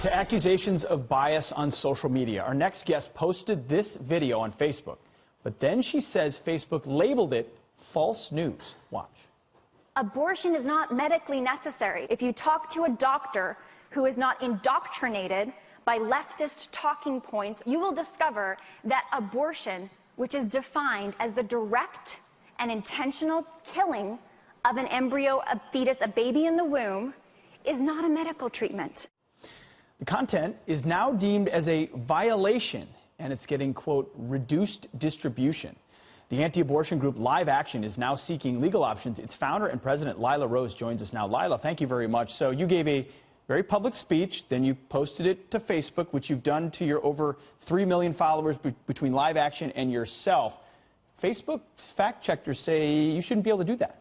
To accusations of bias on social media, our next guest posted this video on Facebook, but then she says Facebook labeled it false news. Watch. Abortion is not medically necessary. If you talk to a doctor who is not indoctrinated by leftist talking points, you will discover that abortion, which is defined as the direct and intentional killing of an embryo, a fetus, a baby in the womb, is not a medical treatment. The content is now deemed as a violation, and it's getting, quote, reduced distribution. The anti-abortion group Live Action is now seeking legal options. Its founder and president, Lila Rose, joins us now. Lila, thank you very much. So you gave a very public speech, then you posted it to Facebook, which you've done to your over 3 million followers between Live Action and yourself. Facebook's fact checkers say you shouldn't be able to do that.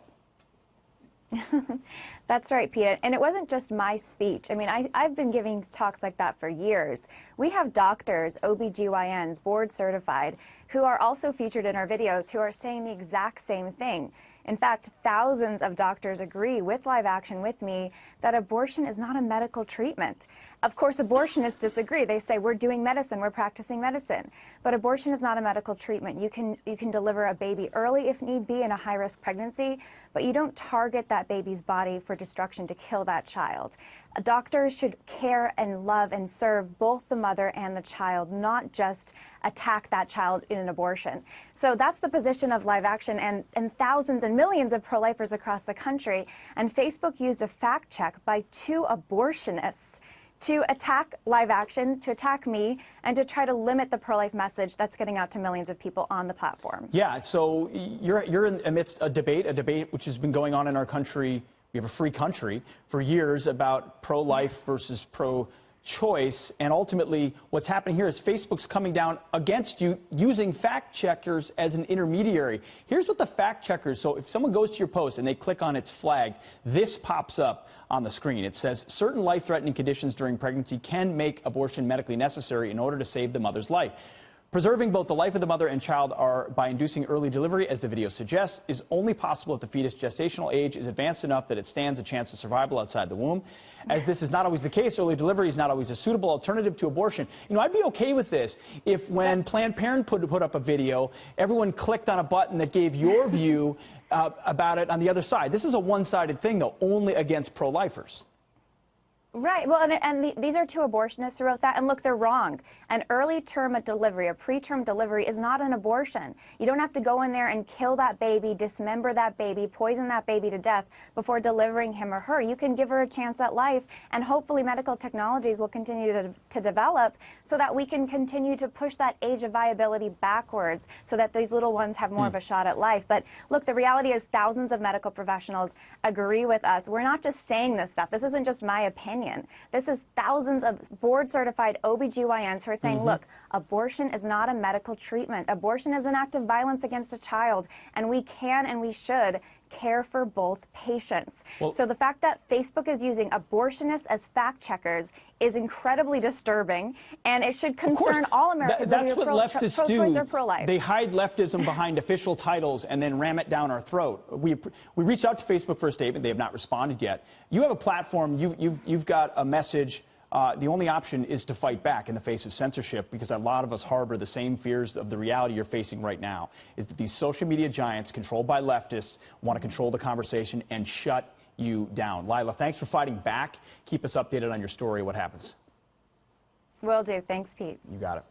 That's right, Pete. And it wasn't just my speech. I mean, I've been giving talks like that for years. We have doctors, OBGYNs, board certified, who are also featured in our videos who are saying the exact same thing. In fact, thousands of doctors agree with Live Action with me that abortion is not a medical treatment. Of course, abortionists disagree. They say we're doing medicine, we're practicing medicine. But abortion is not a medical treatment. You can deliver a baby early if need be in a high-risk pregnancy, but you don't target that baby's body for destruction to kill that child. Doctors should care and love and serve both the mother and the child, not just attack that child in an abortion. So that's the position of Live Action and thousands and millions of pro-lifers across the country. And Facebook used a fact check by 2 abortionists to attack Live Action, to attack me, and to try to limit the pro-life message that's getting out to millions of people on the platform. Yeah, so you're amidst a debate which has been going on in our country. We have a free country for years about pro-life versus pro-choice, and ultimately what's happening here is Facebook's coming down against you using fact checkers as an intermediary. Here's what the fact checkers, so if someone goes to your post and they click on its flag, this pops up on the screen. It says certain life-threatening conditions during pregnancy can make abortion medically necessary in order to save the mother's life. Preserving both the life of the mother and child by inducing early delivery, as the video suggests, is only possible if the fetus gestational age is advanced enough that it stands a chance of survival outside the womb. As this is not always the case, early delivery is not always a suitable alternative to abortion. You know, I'd be okay with this if when Planned Parenthood put up a video, everyone clicked on a button that gave your view about it on the other side. This is a one-sided thing, though, only against pro-lifers. Right. Well, these are 2 abortionists who wrote that. And look, they're wrong. An early term delivery, a preterm delivery, is not an abortion. You don't have to go in there and kill that baby, dismember that baby, poison that baby to death before delivering him or her. You can give her a chance at life, and hopefully medical technologies will continue to develop so that we can continue to push that age of viability backwards so that these little ones have more of a shot at life. But look, the reality is thousands of medical professionals agree with us. We're not just saying this stuff. This isn't just my opinion. This is thousands of board-certified OBGYNs who are saying, look, abortion is not a medical treatment. Abortion is an act of violence against a child, and we can and we should care for both patients. Well, so the fact that Facebook is using abortionists as fact checkers is incredibly disturbing, and it should concern all Americans. That's what leftists do. Or pro-life. They hide leftism behind official titles and then ram it down our throat. We reached out to Facebook for a statement. They have not responded yet. You have a platform. You've got a message. The only option is to fight back in the face of censorship, because a lot of us harbor the same fears of the reality you're facing right now, is that these social media giants controlled by leftists want to control the conversation and shut you down. Lila, thanks for fighting back. Keep us updated on your story. What happens? Will do. Thanks, Pete. You got it.